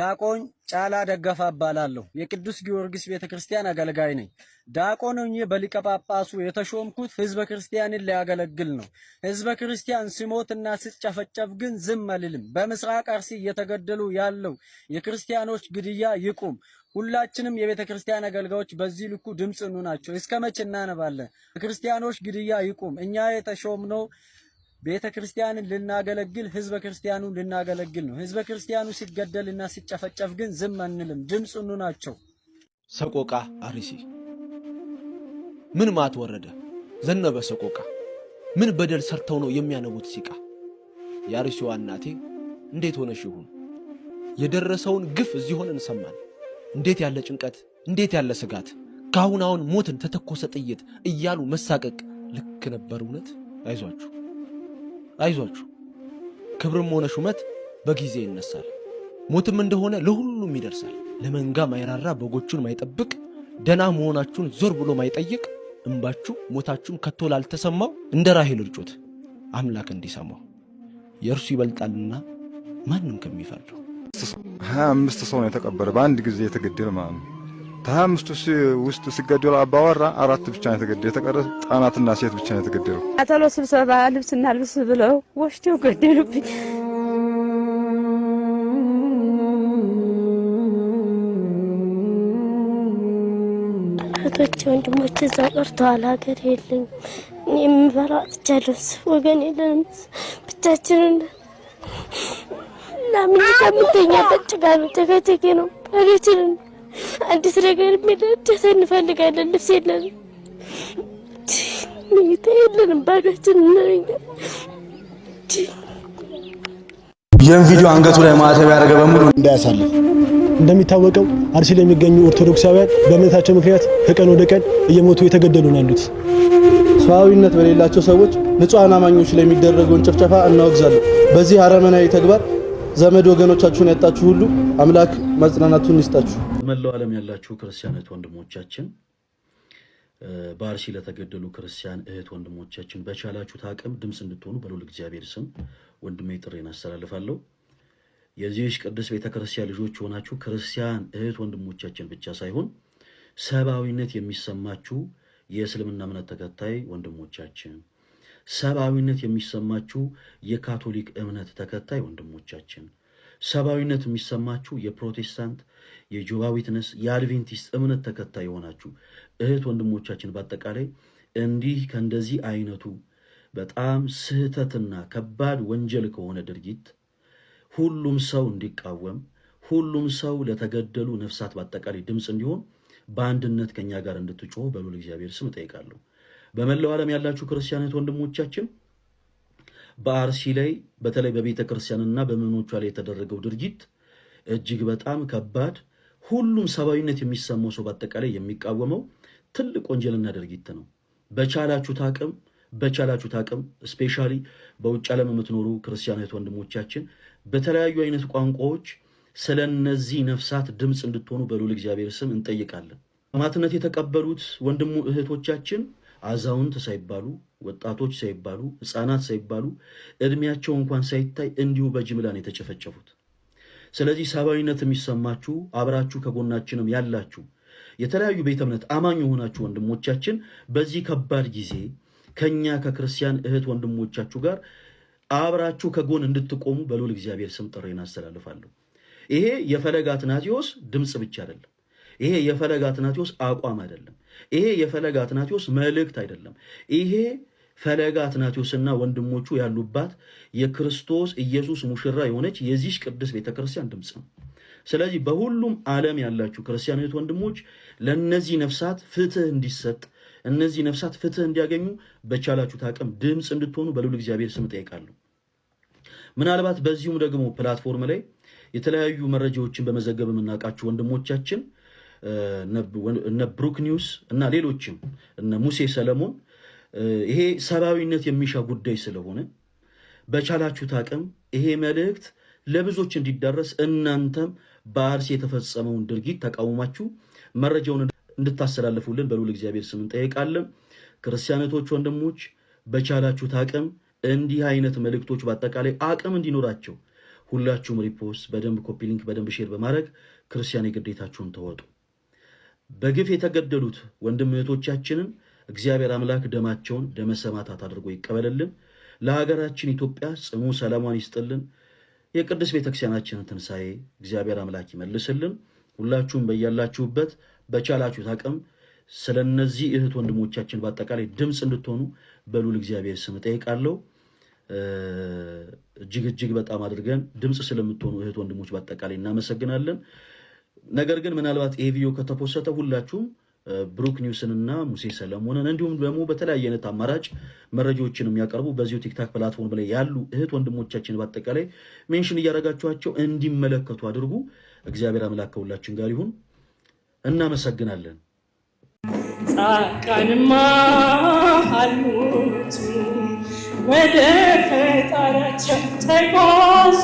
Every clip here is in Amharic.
ዲያቆን ጫላ ደገፋ እባላለሁ። የቅዱስ ጊዮርጊስ ቤተክርስቲያን አገልጋይ ነኝ። ዲያቆን ሆኜ በሊቀ ጳጳሱ የተሾምኩት ህዝበ ክርስቲያንን ሊያገለግል ነው። ህዝበ ክርስቲያን ሲሞትና ሲጨፈጨፍ ግን ዝም አልልም። በምስራቅ አርሲ እየተገደሉ ያለው የክርስቲያኖች ግድያ ይቁም። ሁላችንም የቤተክርስቲያን አገልጋዮች በዚህ ልኩ ድምጽ እንሆናቸው። እስከመቼ እናነባለን? የክርስቲያኖች ግድያ ይቁም። እኛ የተሾምነው ቤተ ክርስቲያንን ልናገለግል ህዝበ ክርስቲያኑን ልናገለግል ነው። ህዝበ ክርስቲያኑ ሲገደልና ሲጨፈጨፍ ግን ዝም አንልም። ድምጽ እንሆናቸው። ሰቆቃ አርሲ ምን ማት ወረደ ዘነበ ሰቆቃ ምን በደል ሰርተው ነው የሚያነቡት ሲቃ። የአርሲዋ እናቴ እንዴት ሆነሽ ይሁን የደረሰውን ግፍ እዚህ ሆነን ሰማን። እንዴት ያለ ጭንቀት እንዴት ያለ ስጋት ካሁን ሞትን ተተኮሰ ጥይት እያሉ መሳቀቅ ልክ ነበር እውነት። አይዟችሁ ክብርም ሆነ ሹመት በጊዜ ይነሳል። ሞትም እንደሆነ ለሁሉም ይደርሳል። ለመንጋ ማይራራ በጎቹን ማይጠብቅ ደና መሆናችሁን ዞር ብሎ ማይጠይቅ እንባችሁ ሞታችሁም ከቶ ላልተሰማው እንደ ራሔል እርጮት አምላክ እንዲሰማው የእርሱ ይበልጣልና ማንም ከሚፈርደው 25 ሰው ነው የተቀበረ በአንድ ጊዜ የተገደለ ማለት ነው። 25 ውስጥ ሲገደሉ አባወራ 4 ብቻ ነው የተገደለ። የተቀረ ጣናትና ሴት ብቻ ነው የተገደለው። አተሎ ስብሰባ ልብስና ልብስ ብለው ወሽተው ገደሉብኝ። እህቶቼ ወንድሞቼ እዛ ቀርተዋል። ሀገር የለኝም። እኔ የምበላው አጥቻለሁ። ወገን የለንም። ብቻችንን ለምን ከምንተኛበት ጭቃ ነው ተከተኬ ነው ባዶችንን አዲስ ነገር የሚደርስ እንፈልጋለን። ልብስ የለንም፣ ምኝታ የለንም፣ ባዶችንን ነን። ይህን ቪዲዮ አንገቱ ላይ ማተብ ያደረገ በሙሉ እንዳያሳልፍ። እንደሚታወቀው አርሲ ላይ የሚገኙ ኦርቶዶክሳውያን በእምነታቸው ምክንያት ከቀን ወደ ቀን እየሞቱ የተገደሉ ነው ያሉት። ሰዋዊነት በሌላቸው ሰዎች ንጹሃን አማኞች ላይ የሚደረገውን ጭፍጨፋ እናወግዛለን። በዚህ አረመናዊ ተግባር ዘመድ ወገኖቻችሁን ያጣችሁ ሁሉ አምላክ መጽናናቱን ይስጣችሁ። መላው ዓለም ያላችሁ ክርስቲያኖች ወንድሞቻችን፣ በአርሲ ለተገደሉ ክርስቲያን እህት ወንድሞቻችን በቻላችሁት አቅም ድምጽ እንድትሆኑ በልዑል እግዚአብሔር ስም ወንድሜ ጥሬን አስተላልፋለሁ። የዚህ ቅዱስ ቤተክርስቲያን ልጆች ሆናችሁ ክርስቲያን እህት ወንድሞቻችን ብቻ ሳይሆን ሰብአዊነት የሚሰማችሁ የእስልምና እምነት ተከታይ ወንድሞቻችን፣ ሰብአዊነት የሚሰማችሁ የካቶሊክ እምነት ተከታይ ወንድሞቻችን፣ ሰብአዊነት የሚሰማችሁ የፕሮቴስታንት፣ የጆባ ዊትነስ፣ የአድቬንቲስት እምነት ተከታይ የሆናችሁ እህት ወንድሞቻችን በአጠቃላይ እንዲህ ከእንደዚህ አይነቱ በጣም ስህተትና ከባድ ወንጀል ከሆነ ድርጊት ሁሉም ሰው እንዲቃወም፣ ሁሉም ሰው ለተገደሉ ነፍሳት በአጠቃላይ ድምጽ እንዲሆን በአንድነት ከኛ ጋር እንድትጮሁ በልዑል እግዚአብሔር ስም ጠይቃለሁ። በመላው ዓለም ያላችሁ ክርስቲያኖች ወንድሞቻችን በአርሲ ላይ በተለይ በቤተ ክርስቲያንና በምዕመኖቿ ላይ የተደረገው ድርጊት እጅግ በጣም ከባድ፣ ሁሉም ሰብአዊነት የሚሰማው ሰው በአጠቃላይ የሚቃወመው ትልቅ ወንጀልና ድርጊት ነው። በቻላችሁት አቅም ስፔሻሊ በውጭ ዓለም የምትኖሩ ክርስቲያኖች ወንድሞቻችን በተለያዩ አይነት ቋንቋዎች ስለነዚህ ነፍሳት ድምጽ እንድትሆኑ በልዑል እግዚአብሔር ስም እንጠይቃለን። ሰማዕትነት የተቀበሉት ወንድሙ እህቶቻችን አዛውንት ሳይባሉ፣ ወጣቶች ሳይባሉ፣ ህፃናት ሳይባሉ፣ እድሜያቸው እንኳን ሳይታይ እንዲሁ በጅምላ ነው የተጨፈጨፉት። ስለዚህ ሰብአዊነት የሚሰማችሁ አብራችሁ ከጎናችንም ያላችሁ የተለያዩ ቤተ እምነት አማኝ የሆናችሁ ወንድሞቻችን በዚህ ከባድ ጊዜ ከኛ ከክርስቲያን እህት ወንድሞቻችሁ ጋር አብራችሁ ከጎን እንድትቆሙ በልዑል እግዚአብሔር ስም ጥሬን አስተላልፋለሁ። ይሄ የፈለገ አትናቴዎስ ድምጽ ብቻ አይደለም። ይሄ የፈለገ አትናቴዎስ አቋም አይደለም። ይሄ የፈለገ አትናቴዎስ መልእክት አይደለም። ይሄ ፈለገ አትናቴዎስና ወንድሞቹ ያሉባት የክርስቶስ ኢየሱስ ሙሽራ የሆነች የዚህ ቅዱስ ቤተክርስቲያን ድምጽ ነው። ስለዚህ በሁሉም ዓለም ያላችሁ ክርስቲያኖች ወንድሞች ለነዚህ ነፍሳት ፍትህ እንዲሰጥ፣ እነዚህ ነፍሳት ፍትህ እንዲያገኙ በቻላችሁት አቅም ድምጽ እንድትሆኑ በልዑል እግዚአብሔር ስም ጠይቃለሁ። ምናልባት በዚሁም ደግሞ ፕላትፎርም ላይ የተለያዩ መረጃዎችን በመዘገብ የምናውቃችሁ ወንድሞቻችን እነ ብሩክ ኒውስ እና ሌሎችም እነ ሙሴ ሰለሞን ይሄ ሰብአዊነት የሚሻ ጉዳይ ስለሆነ በቻላችሁት አቅም ይሄ መልእክት ለብዙዎች እንዲዳረስ እናንተም በአርሲ የተፈጸመውን ድርጊት ተቃውማችሁ መረጃውን እንድታስተላልፉልን በልዑል እግዚአብሔር ስም እንጠይቃለን። ክርስቲያኖች ወንድሞች በቻላችሁት አቅም እንዲህ አይነት መልእክቶች በአጠቃላይ አቅም እንዲኖራቸው ሁላችሁም ሪፖስት በደንብ ኮፒ ሊንክ በደንብ ሼር በማድረግ ክርስቲያን የግዴታችሁን ተወጡ። በግፍ የተገደሉት ወንድም እህቶቻችንን እግዚአብሔር አምላክ ደማቸውን ደመ ሰማዕታት አድርጎ ይቀበልልን። ለሀገራችን ኢትዮጵያ ጽኑ ሰላሟን ይስጥልን። የቅድስት ቤተክርስቲያናችንን ትንሳኤ እግዚአብሔር አምላክ ይመልስልን። ሁላችሁም በያላችሁበት በቻላችሁት አቅም ስለነዚህ እህት ወንድሞቻችን በአጠቃላይ ድምጽ እንድትሆኑ በሉል እግዚአብሔር ስም ጠይቃለሁ። እጅግ በጣም አድርገን ድምጽ ስለምትሆኑ እህት ወንድሞች በአጠቃላይ እናመሰግናለን። ነገር ግን ምናልባት ይሄ ቪዲዮ ከተፖሰተ ሁላችሁም ብሩክ ኒውስንና ሙሴ ሰለሞንን እንዲሁም ደግሞ በተለያየ አይነት አማራጭ መረጃዎችን የሚያቀርቡ በዚሁ ቲክታክ ፕላትፎርም ላይ ያሉ እህት ወንድሞቻችን በአጠቃላይ ሜንሽን እያደረጋችኋቸው እንዲመለከቱ አድርጉ። እግዚአብሔር አምላክ ከሁላችን ጋር ይሁን። እናመሰግናለን። ጻድቃንማ አልሞቱ ወደ ፈጣሪያቸው ተጓዙ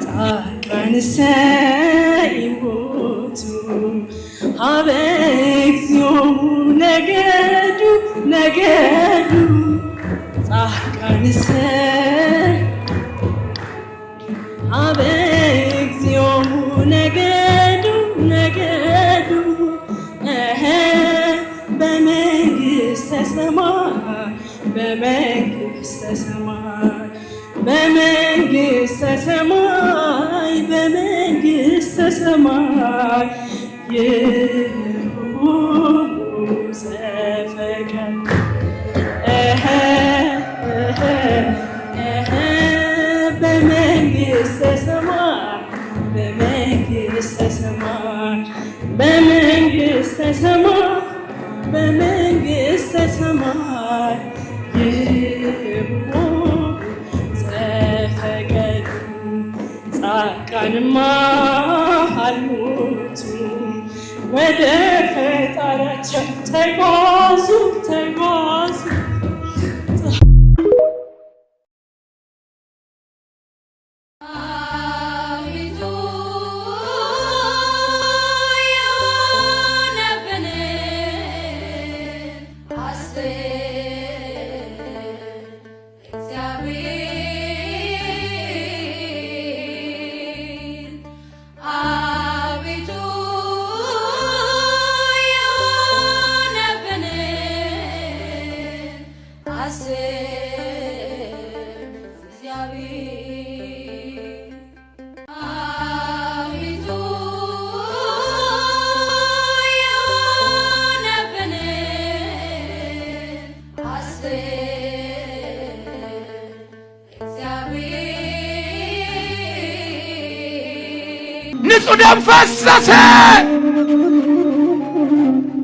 ጻድቃንሰ ይሞቱ ሀበ እግዚኦሙ ነገዱ ጻድቃንሰ ሀበ እግዚኦሙ ነገዱ በመንግሥተ ሰማይ ይሁኑ ዘፈቀዱ በመንግሥተ ሰማይ ይሁኑ ዘፈቀዱ ጻድቃንማ አልሞቱ ወደ ፈጣሪያቸው ተጓዙ ንጹህ ደም ፈሰሰ፣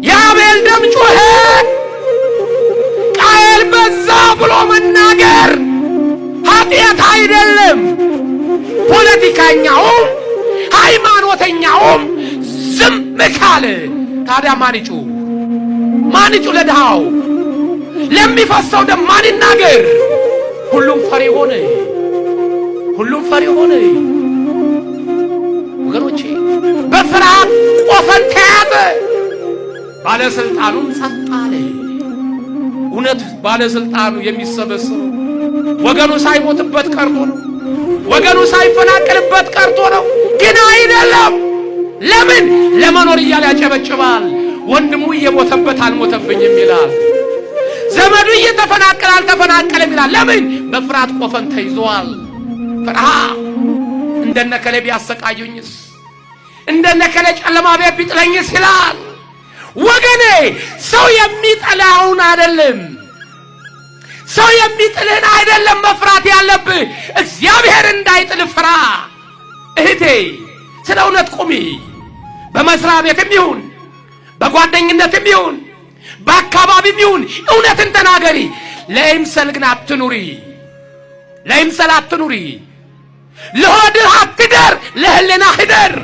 የአቤል ደም ጮኸ። ቃየል በዛ ብሎ መናገር ኃጢአት አይደለም። ፖለቲከኛውም ሃይማኖተኛውም ዝም ካለ ታዲያ ማን ይጩህ? ለድሃው ለሚፈሰው ደም ማን ይናገር? ሁሉም ፈሪ ሆነ። ወገኖቼ በፍርሃት ቆፈን ተያዘ፣ ባለስልጣኑም ጸጥ አለ። እውነት ባለስልጣኑ የሚሰበሰበው ወገኑ ሳይሞትበት ቀርቶ ነው፣ ወገኑ ሳይፈናቀልበት ቀርቶ ነው። ግን አይደለም። ለምን? ለመኖር እያለ ያጨበጭባል። ወንድሙ እየሞተበት አልሞተብኝም ይላል። ዘመዱ እየተፈናቀለ አልተፈናቀለም ይላል። ለምን? በፍርሃት ቆፈን ተይዟል። ፍርሃት እንደነከለ ቢያሰቃዩኝስ፣ እንደነከለ ጨለማ ቤት ቢጥለኝስ ይላል። ወገኔ ሰው የሚጠላውን አይደለም፣ ሰው የሚጥልህን አይደለም መፍራት ያለብህ፣ እግዚአብሔር እንዳይጥል ፍራ። እህቴ ስለ እውነት ቁሚ። በመስሪያ ቤትም ይሁን በጓደኝነትም ይሁን በአካባቢም ይሁን እውነትን ተናገሪ። ለይምሰል ግን አትኑሪ፣ ለይምሰል አትኑሪ። ለሆድህ አትደር፣ ለህሊናህ ህደር።